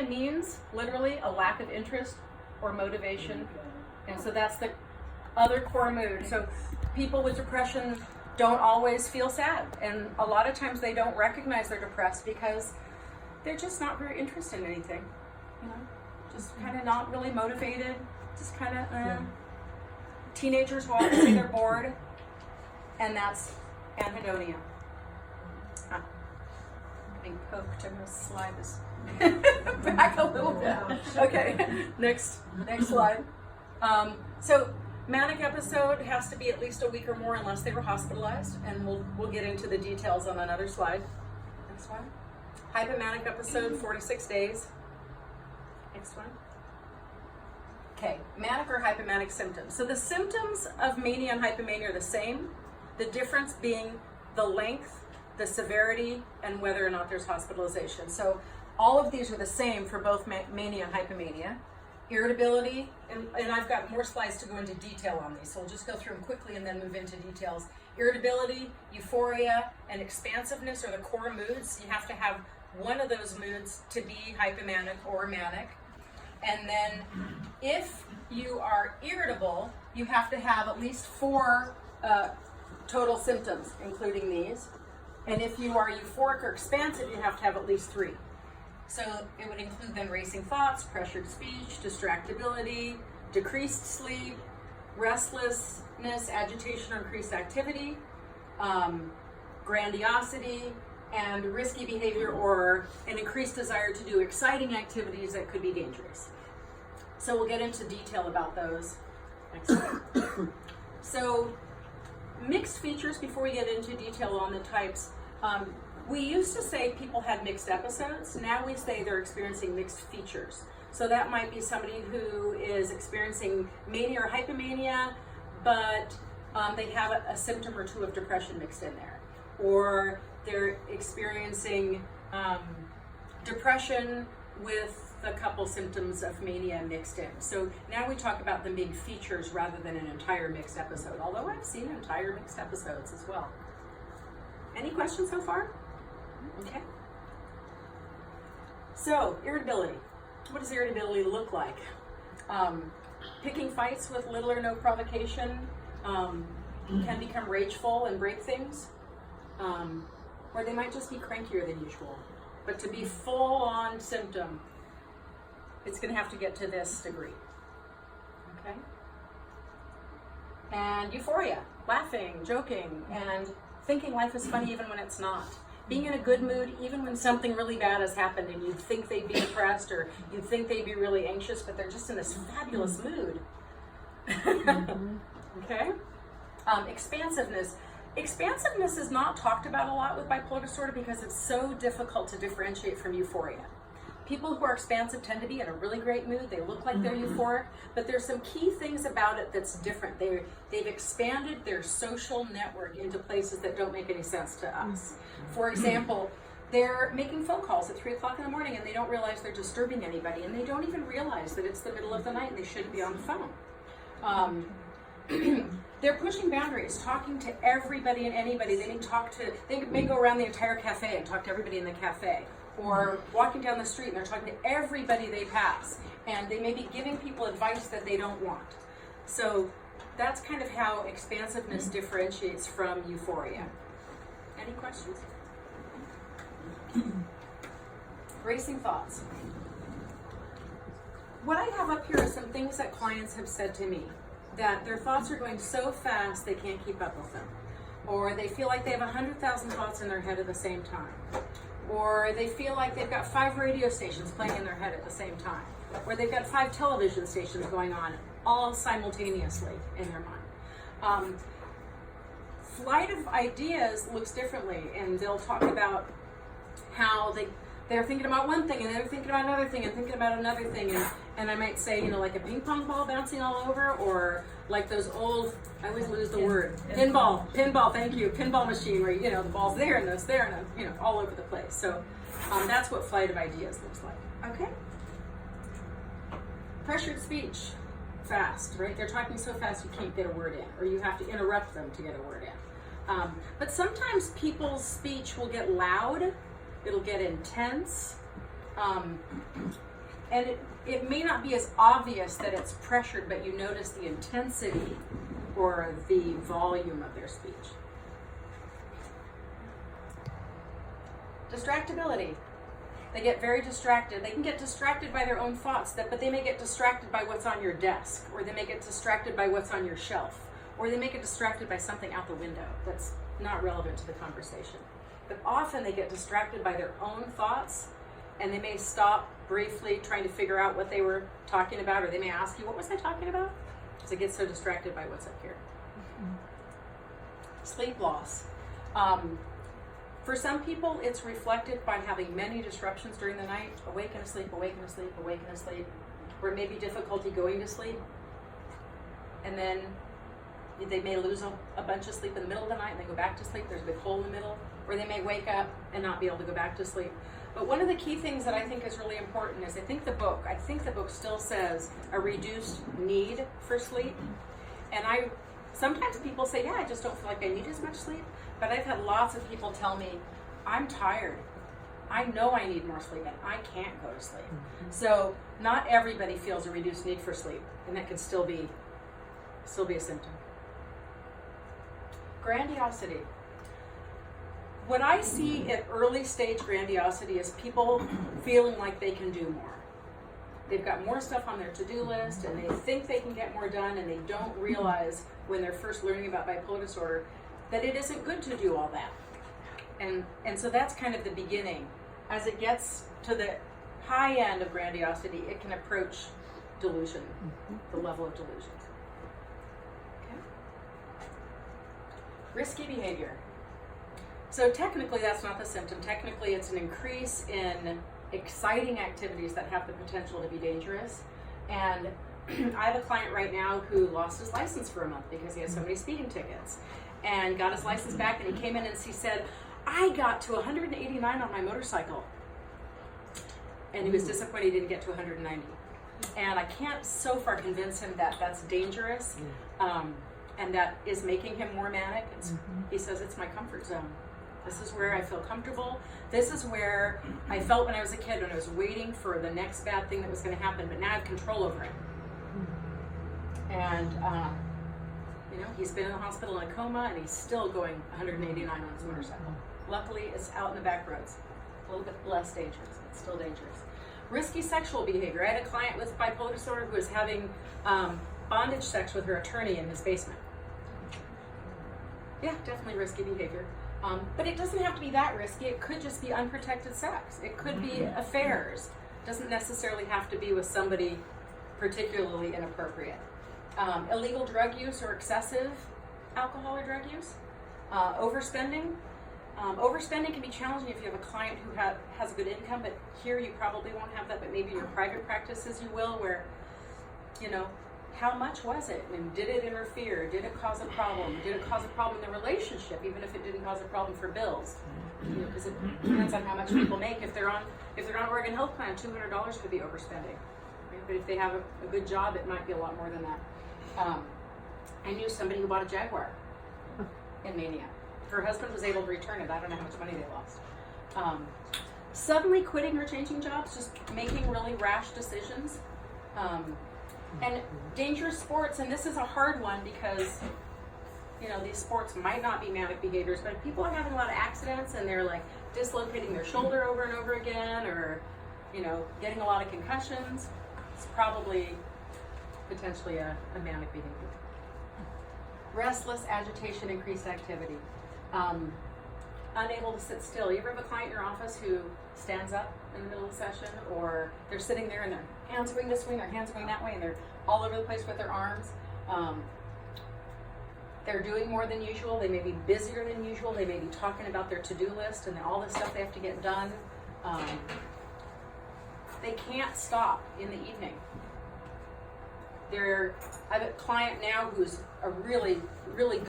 Hypomania means literally a lack of interest or motivation. And so that's the other core mood. So people with depression don't always feel sad. And a lot of times they don't recognize they're depressed because they're just not very interested in anything. You know, just kind of not really motivated. Just kind of, teenagers will often say they're bored. And that's anhedonia. Getting poked in this slide is back a little bit. Okay, next slide. So manic episode has to be at least a week or more unless they were hospitalized, and we'll get into the details on another slide. Next one. Hypomanic episode, 4 to 6 days. Next one. Okay, manic or hypomanic symptoms. So the symptoms of mania and hypomania are the same. The difference being the length, the severity, and whether or not there's hospitalization. So all of these are the same for both mania and hypomania. Irritability, and I've got more slides to go into detail on these, so we'll just go through them quickly and then move into details. Irritability, euphoria, and expansiveness are the core moods. You have to have one of those moods to be hypomanic or manic. And then if you are irritable, you have to have at least 4 total symptoms, including these. And if you are euphoric or expansive, you have to have at least 3. So it would include then racing thoughts, pressured speech, distractibility, decreased sleep, restlessness, agitation or increased activity, grandiosity, and risky behavior or an increased desire to do exciting activities that could be dangerous. So we'll get into detail about those next time. So mixed features before we get into detail on the types. We used to say people had mixed episodes. Now we say they're experiencing mixed features. So that might be somebody who is experiencing mania or hypomania, but they have a symptom or 2 of depression mixed in there. Or they're experiencing depression with a couple symptoms of mania mixed in. So now we talk about them being features rather than an entire mixed episode, although I've seen entire mixed episodes as well. Any questions so far? Okay. So, irritability. What does irritability look like? Picking fights with little or no provocation, can become rageful and break things, or they might just be crankier than usual. But to be full-on symptom, it's going to have to get to this degree. Okay? And euphoria, laughing, joking, and thinking life is funny even when it's not. Being in a good mood even when something really bad has happened and you'd think they'd be depressed or you'd think they'd be really anxious, but they're just in this fabulous mood. Okay? Expansiveness. Expansiveness is not talked about a lot with bipolar disorder because it's so difficult to differentiate from euphoria. People who are expansive tend to be in a really great mood. They look like they're euphoric, but there's some key things about it that's different. They've expanded their social network into places that don't make any sense to us. For example, they're making phone calls at 3 o'clock in the morning and they don't realize they're disturbing anybody, and they don't even realize that it's the middle of the night and they shouldn't be on the phone. They're pushing boundaries, talking to everybody and anybody. They may go around the entire cafe and talk to everybody in the cafe. Or walking down the street and they're talking to everybody they pass. And they may be giving people advice that they don't want. So that's kind of how expansiveness differentiates from euphoria. Any questions? Racing thoughts. What I have up here are some things that clients have said to me, that their thoughts are going so fast they can't keep up with them. Or they feel like they have 100,000 thoughts in their head at the same time. Or they feel like they've got 5 radio stations playing in their head at the same time. Or they've got 5 television stations going on all simultaneously in their mind. Flight of ideas looks differently, and they'll talk about how they're thinking about one thing and they're thinking about another thing and thinking about another thing, and I might say, like a ping pong ball bouncing all over, or like those old, I always lose the word, pinball, thank you, pinball machine where, the ball's there and it's there and, all over the place. So that's what flight of ideas looks like. Okay? Pressured speech, fast, right? They're talking so fast you can't get a word in, or you have to interrupt them to get a word in. But sometimes people's speech will get loud, it'll get intense. And it may not be as obvious that it's pressured, but you notice the intensity or the volume of their speech. Distractibility. They get very distracted. They can get distracted by their own thoughts, but they may get distracted by what's on your desk, or they may get distracted by what's on your shelf, or they may get distracted by something out the window that's not relevant to the conversation. But often they get distracted by their own thoughts, and they may stop briefly trying to figure out what they were talking about, or they may ask you, what was I talking about? Because they get so distracted by what's up here. Sleep loss. For some people, it's reflected by having many disruptions during the night, awake and asleep, awake and asleep, awake and asleep, or maybe difficulty going to sleep. And then they may lose a bunch of sleep in the middle of the night and they go back to sleep. There's a big hole in the middle. Or they may wake up and not be able to go back to sleep. But one of the key things that I think is really important is I think the book still says a reduced need for sleep. And sometimes people say, yeah, I just don't feel like I need as much sleep. But I've had lots of people tell me, I'm tired. I know I need more sleep and I can't go to sleep. So not everybody feels a reduced need for sleep, and that can still be a symptom. Grandiosity. What I see at early stage grandiosity is people feeling like they can do more. They've got more stuff on their to-do list and they think they can get more done, and they don't realize when they're first learning about bipolar disorder that it isn't good to do all that. And so that's kind of the beginning. As it gets to the high end of grandiosity, it can approach delusion, the level of delusion. Okay. Risky behavior. So technically that's not the symptom. Technically it's an increase in exciting activities that have the potential to be dangerous. And I have a client right now who lost his license for a month because he had so many speeding tickets, and got his license back, and he came in and he said, I got to 189 on my motorcycle. And he was disappointed he didn't get to 190. And I can't so far convince him that that's dangerous, and that is making him more manic. He says, it's my comfort zone. This is where I feel comfortable. This is where I felt when I was a kid, when I was waiting for the next bad thing that was going to happen, but now I have control over it. And he's been in the hospital in a coma, and he's still going 189 on his motorcycle. Luckily, it's out in the back roads. A little bit less dangerous, but still dangerous. Risky sexual behavior. I had a client with bipolar disorder who was having bondage sex with her attorney in his basement. Yeah, definitely risky behavior. But it doesn't have to be that risky. It could just be unprotected sex. It could be affairs. It doesn't necessarily have to be with somebody particularly inappropriate. Illegal drug use or excessive alcohol or drug use. Overspending. Overspending can be challenging if you have a client who has a good income, but here you probably won't have that, but maybe in your private practices you will, where, how much was it? And did it interfere? Did it cause a problem? Did it cause a problem in the relationship, even if it didn't cause a problem for bills? Because it depends on how much people make. If they're on Oregon Health Plan, $200 could be overspending. Right? But if they have a good job, it might be a lot more than that. I knew somebody who bought a Jaguar in mania. Her husband was able to return it. I don't know how much money they lost. Suddenly quitting or changing jobs, just making really rash decisions. And dangerous sports, and this is a hard one because, these sports might not be manic behaviors, but if people are having a lot of accidents and they're like dislocating their shoulder over and over again, or, getting a lot of concussions, it's probably potentially a manic behavior. Restless, agitation, increased activity. Unable to sit still. You ever have a client in your office who stands up in the middle of the session, or they're sitting there and their hands going this way, their hands going that way, and they're all over the place with their arms? They're doing more than usual. They may be busier than usual. They may be talking about their to-do list and all the stuff they have to get done. They can't stop in the evening. I have a client now who's a really, really good